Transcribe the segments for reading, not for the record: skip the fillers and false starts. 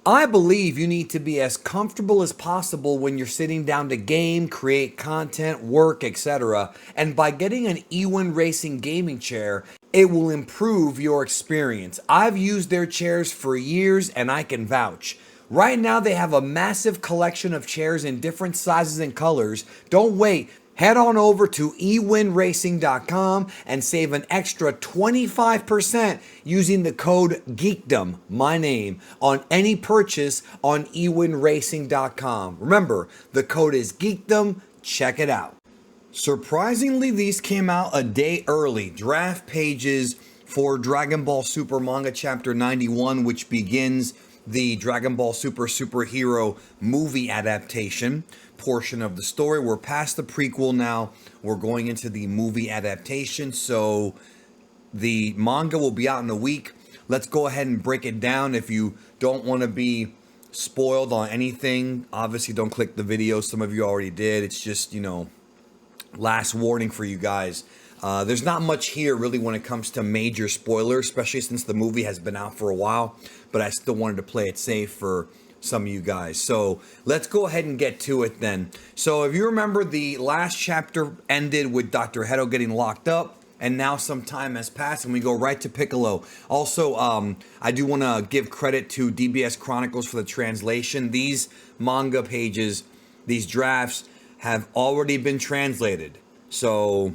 I believe you need to be as comfortable as possible when you're sitting down to game, create content, work, etc. And by getting an Ewin Racing gaming chair, it will improve your experience. I've used their chairs for years and I can vouch. Right now, they have a massive collection of chairs in different sizes and colors. Don't wait. Head on over to ewinracing.com and save an extra 25% using the code GEEKDOM, my name, on any purchase on ewinracing.com. Remember, the code is GEEKDOM. Check it out. Surprisingly, these came out a day early. Draft pages for Dragon Ball Super Manga Chapter 91, which begins the Dragon Ball Super superhero movie adaptation portion of the story. We're past the prequel now. We're going into the movie adaptation. So the manga will be out in a week. Let's go ahead and break it down. If you don't want to be spoiled on anything, obviously don't click the video. Some of you already did. It's just, last warning for you guys. There's not much here really when it comes to major spoilers, especially since the movie has been out for a while, but I still wanted to play it safe for some of you guys. So let's go ahead and get to it then. So if you remember, the last chapter ended with Dr. Hedo getting locked up, and now some time has passed and we go right to Piccolo. Also, I do want to give credit to DBS Chronicles for the translation. These manga pages, these drafts have already been translated. So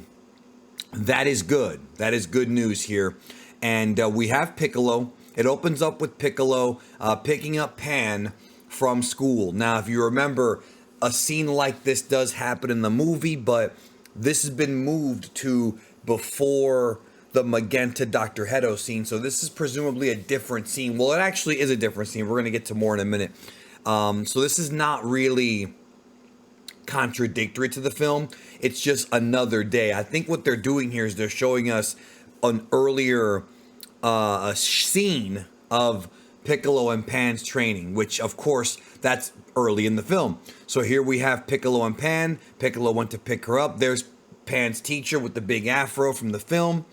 that is good. That is good news here. And we have Piccolo. It opens up with Piccolo picking up Pan from school. Now, if you remember, a scene like this does happen in the movie, but this has been moved to before the Magenta Dr. Hedo scene. So this is presumably a different scene. Well, it actually is a different scene. We're going to get to more in a minute. So this is not really contradictory to the film. It's just another day. I think what they're doing here is they're showing us an earlier scene of Piccolo and Pan's training, which of course that's early in the film. So here we have Piccolo and Pan. Piccolo went to pick her up. There's Pan's teacher with the big afro from the film.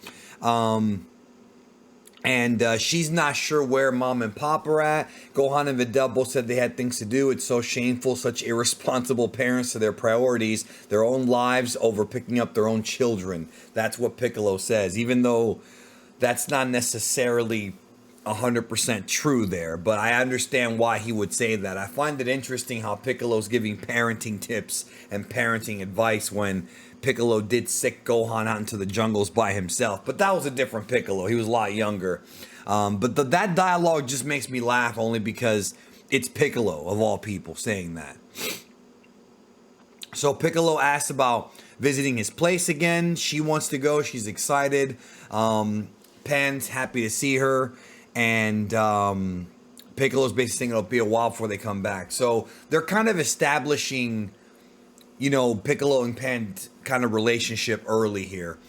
And she's not sure where Mom and Pop are at. Gohan and Videl both said they had things to do. It's so shameful, such irresponsible parents to their priorities, their own lives over picking up their own children. That's what Piccolo says, even though that's not necessarily 100% true there. But I understand why he would say that. I find it interesting how Piccolo's giving parenting tips and parenting advice when Piccolo did sick Gohan out into the jungles by himself. But that was a different Piccolo. He was a lot younger. But that dialogue just makes me laugh only because it's Piccolo, of all people, saying that. So Piccolo asks about visiting his place again. She wants to go. She's excited. Pan's happy to see her. And Piccolo's basically saying it'll be a while before they come back. So they're kind of establishing, Piccolo and Pan's kind of relationship early here.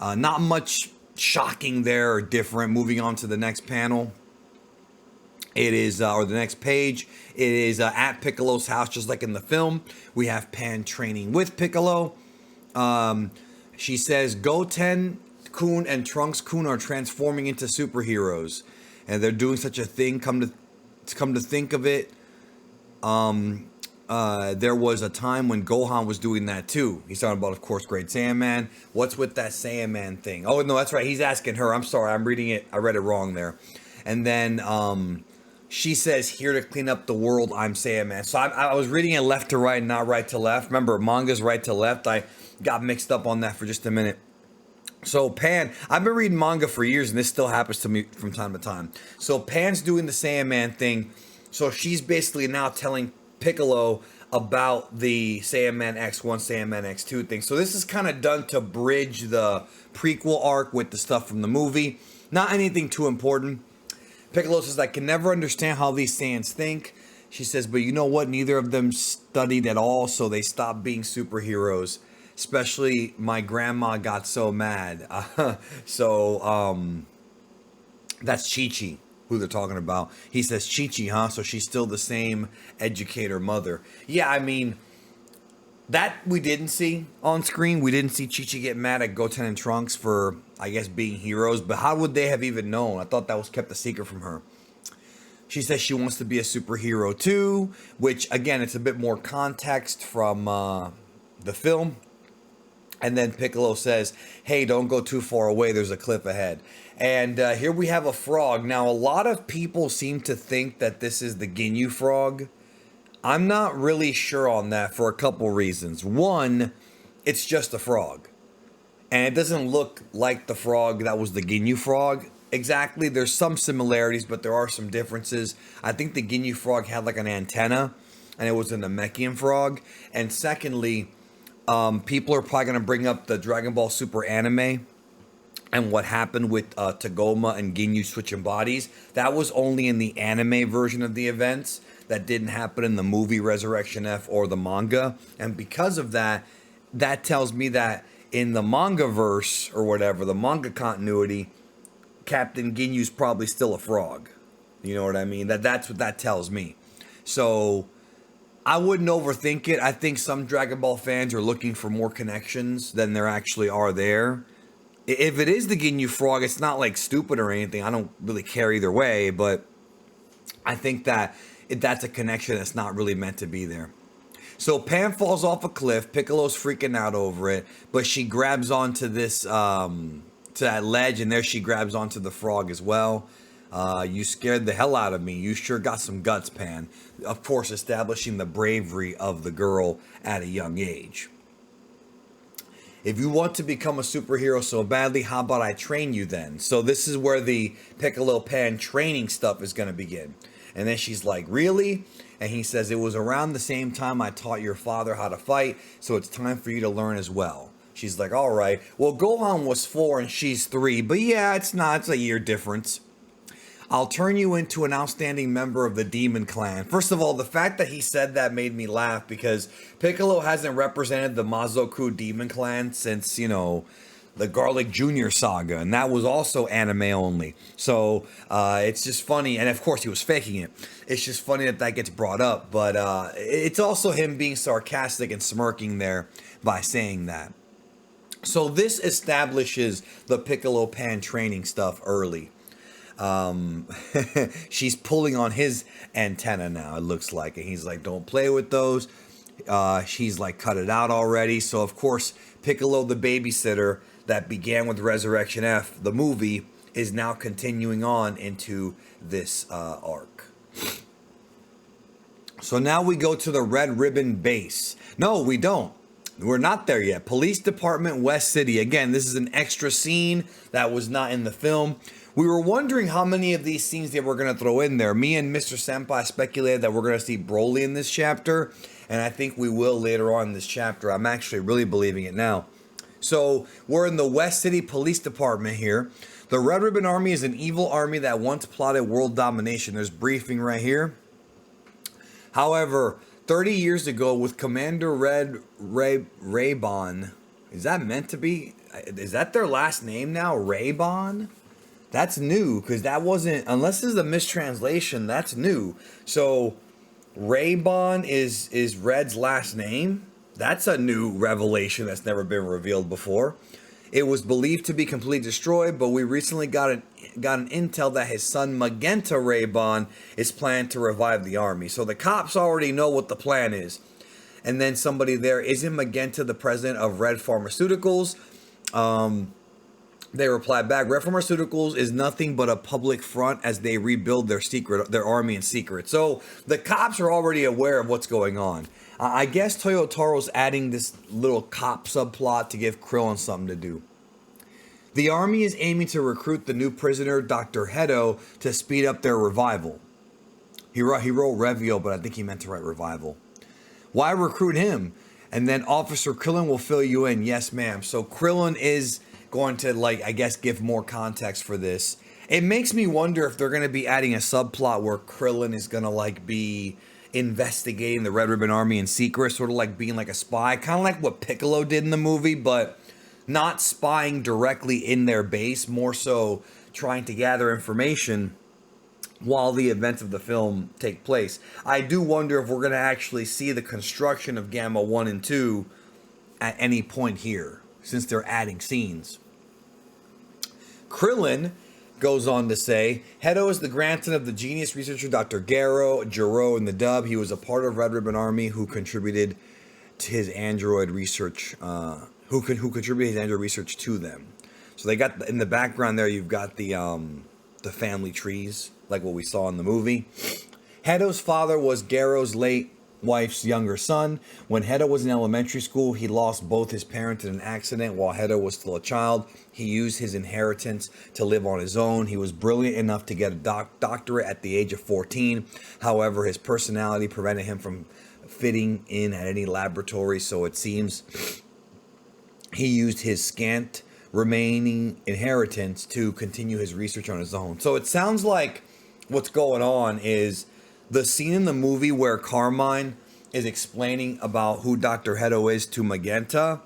Not much shocking there or different. Moving on to the next panel. It is, or the next page. It is at Piccolo's house, just like in the film. We have Pan training with Piccolo. She says Goten-kun and Trunks-kun are transforming into superheroes, and they're doing such a thing. Come to think of it, there was a time when Gohan was doing that too. He's talking about, of course, Great Saiyaman. What's with that Saiyaman thing? Oh no, that's right. He's asking her. I'm sorry, I'm reading it. I read it wrong there. And then she says, "Here to clean up the world, I'm Saiyaman." So I was reading it left to right, not right to left. Remember, manga's right to left. I got mixed up on that for just a minute. So Pan, I've been reading manga for years, and this still happens to me from time to time. So Pan's doing the Saiyaman thing. So she's basically now telling Piccolo about the Saiyaman X1, Saiyaman X2 thing. So this is kind of done to bridge the prequel arc with the stuff from the movie. Not anything too important. Piccolo says, "I can never understand how these Saiyans think." She says, "But you know what? Neither of them studied at all, so they stopped being superheroes. Especially my grandma got so mad." That's Chi-Chi, who they're talking about. He says, "Chi-Chi, huh? So she's still the same educator mother." Yeah, I mean, that we didn't see on screen. We didn't see Chi-Chi get mad at Goten and Trunks for, I guess, being heroes. But how would they have even known? I thought that was kept a secret from her. She says she wants to be a superhero too, which again, it's a bit more context from the film. And then Piccolo says, hey, don't go too far away. There's a cliff ahead. And here we have a frog. Now, a lot of people seem to think that this is the Ginyu frog. I'm not really sure on that for a couple reasons. One, it's just a frog. And it doesn't look like the frog that was the Ginyu frog. Exactly. There's some similarities, but there are some differences. I think the Ginyu frog had like an antenna, and it was a Namekian frog. And secondly, people are probably going to bring up the Dragon Ball Super anime and what happened with Tagoma and Ginyu switching bodies. That was only in the anime version of the events. That didn't happen in the movie Resurrection F or the manga. And because of that, that tells me that in the manga verse or whatever, the manga continuity, Captain Ginyu's probably still a frog. You know what I mean? That's what that tells me. So I wouldn't overthink it. I think some Dragon Ball fans are looking for more connections than there actually are there. If it is the Ginyu frog, it's not like stupid or anything. I don't really care either way, but I think that that's a connection that's not really meant to be there. So Pan falls off a cliff. Piccolo's freaking out over it, but she grabs onto this to that ledge, and there she grabs onto the frog as well. You scared the hell out of me. You sure got some guts, Pan. Of course, establishing the bravery of the girl at a young age. If you want to become a superhero so badly, how about I train you then? So this is where the Piccolo Pan training stuff is going to begin. And then she's like, really? And he says, it was around the same time I taught your father how to fight, so it's time for you to learn as well. She's like, all right. Well, Gohan was 4 and she's 3, but yeah, it's a year difference. I'll turn you into an outstanding member of the Demon Clan. First of all, the fact that he said that made me laugh because Piccolo hasn't represented the Mazoku Demon Clan since, the Garlic Jr. saga, and that was also anime only. So it's just funny, and of course he was faking it. It's just funny that gets brought up, but it's also him being sarcastic and smirking there by saying that. So this establishes the Piccolo Pan training stuff early. She's pulling on his antenna now, it looks like, and he's like, don't play with those. She's like, cut it out already. So of course Piccolo the babysitter that began with Resurrection F, the movie, is now continuing on into this arc. So now we go to the Red Ribbon base. No, we don't. We're not there yet. Police Department, West City. Again, this is an extra scene that was not in the film. We were wondering how many of these scenes they were going to throw in there. Me and Mr. Senpai speculated that we're going to see Broly in this chapter, and I think we will later on in this chapter. I'm actually really believing it now. So we're in the West City Police Department here. The Red Ribbon Army is an evil army that once plotted world domination. There's briefing right here. However, 30 years ago with Commander Raybon, is that meant to be, is that their last name now? Raybon? That's new, because that wasn't, unless this is a mistranslation, that's new. So Raybon is Red's last name? That's a new revelation that's never been revealed before. It was believed to be completely destroyed, but we recently got an intel that his son Magenta Raybon is planning to revive the army. So the cops already know what the plan is. And then somebody there, isn't Magenta the president of Red Pharmaceuticals? They replied back, Red Pharmaceuticals is nothing but a public front as they rebuild their army in secret. So the cops are already aware of what's going on. I guess Toyotaro's adding this little cop subplot to give Krillin something to do. The army is aiming to recruit the new prisoner, Dr. Hedo, to speed up their revival. He wrote Revio, but I think he meant to write revival. Why recruit him? And then Officer Krillin will fill you in. Yes, ma'am. So Krillin is going to, I guess, give more context for this. It makes me wonder if they're going to be adding a subplot where Krillin is going to, be investigating the Red Ribbon Army in secret, sort of like being like a spy, kind of like what Piccolo did in the movie, but not spying directly in their base, more so trying to gather information while the events of the film take place. I do wonder if we're going to actually see the construction of Gamma 1 and 2 at any point here, since they're adding scenes. Krillin goes on to say, Hedo is the grandson of the genius researcher Dr. Jiro in the dub. He was a part of Red Ribbon Army who contributed to his android research, who contributed his android research to them. So they got, in the background there, you've got the family trees, like what we saw in the movie. Hedo's father was Garo's late wife's younger son. When Hedo was in elementary school, he lost both his parents in an accident while Hedo was still a child. He used his inheritance to live on his own. He was brilliant enough to get a doctorate at the age of 14. However, his personality prevented him from fitting in at any laboratory, so it seems he used his scant remaining inheritance to continue his research on his own. So it sounds like what's going on is the scene in the movie where Carmine is explaining about who Dr. Hedo is to Magenta.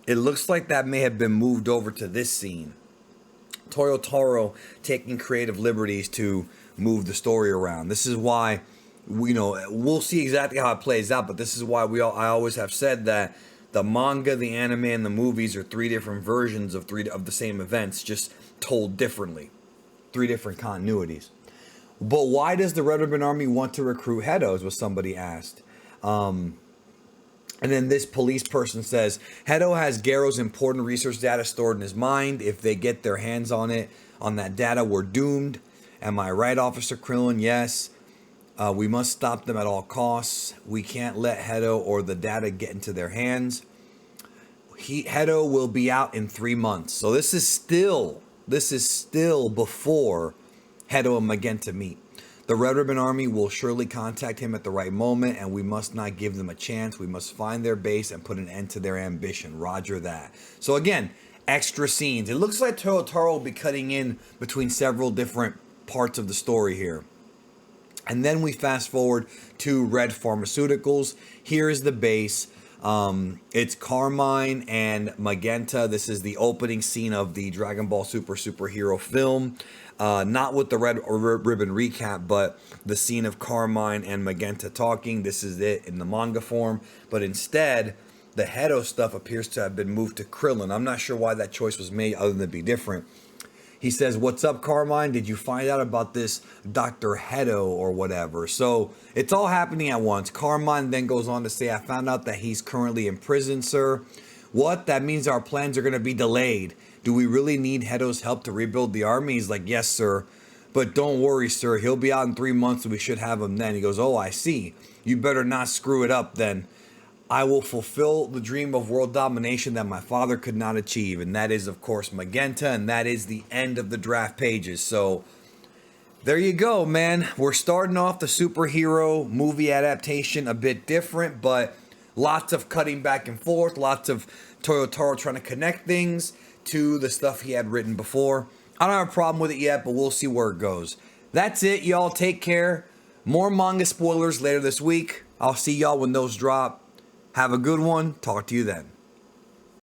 It looks like that may have been moved over to this scene. Toyotaro taking creative liberties to move the story around. This is why, we'll see exactly how it plays out, but this is why I always have said that the manga, the anime, and the movies are three different versions of the same events, just told differently. Three different continuities. But why does the Red Ribbon Army want to recruit Hedos, was somebody asked. And then this police person says, Hedo has Garo's important research data stored in his mind. If they get their hands on that data, we're doomed. Am I right, Officer Krillin? Yes. We must stop them at all costs. We can't let Hedo or the data get into their hands. Hedo will be out in 3 months. So this is still before Hedo and Magenta meet. The Red Ribbon Army will surely contact him at the right moment, and we must not give them a chance. We must find their base and put an end to their ambition. Roger that. So again, extra scenes. It looks like Toyotaro will be cutting in between several different parts of the story here. And then we fast forward to Red Pharmaceuticals. Here is the base. It's Carmine and Magenta. This is the opening scene of the Dragon Ball superhero film. Not with the Red Ribbon recap, but the scene of Carmine and Magenta talking. This is it in the manga form. But instead, the Hedo stuff appears to have been moved to Krillin. I'm not sure why that choice was made other than to be different. He says, what's up, Carmine? Did you find out about this Dr. Hedo or whatever? So it's all happening at once. Carmine then goes on to say, I found out that he's currently in prison, sir. What? That means our plans are going to be delayed. Do we really need Hedo's help to rebuild the army? He's like, yes, sir. But don't worry, sir. He'll be out in 3 months and we should have him then. He goes, oh, I see. You better not screw it up then. I will fulfill the dream of world domination that my father could not achieve. And that is, of course, Magenta. And that is the end of the draft pages. So there you go, man. We're starting off the superhero movie adaptation a bit different, but lots of cutting back and forth. Lots of Toyotaro trying to connect things to the stuff he had written before. I don't have a problem with it yet, but we'll see where it goes. That's it, y'all. Take care. More manga spoilers later this week. I'll see y'all when those drop. Have a good one. Talk to you then.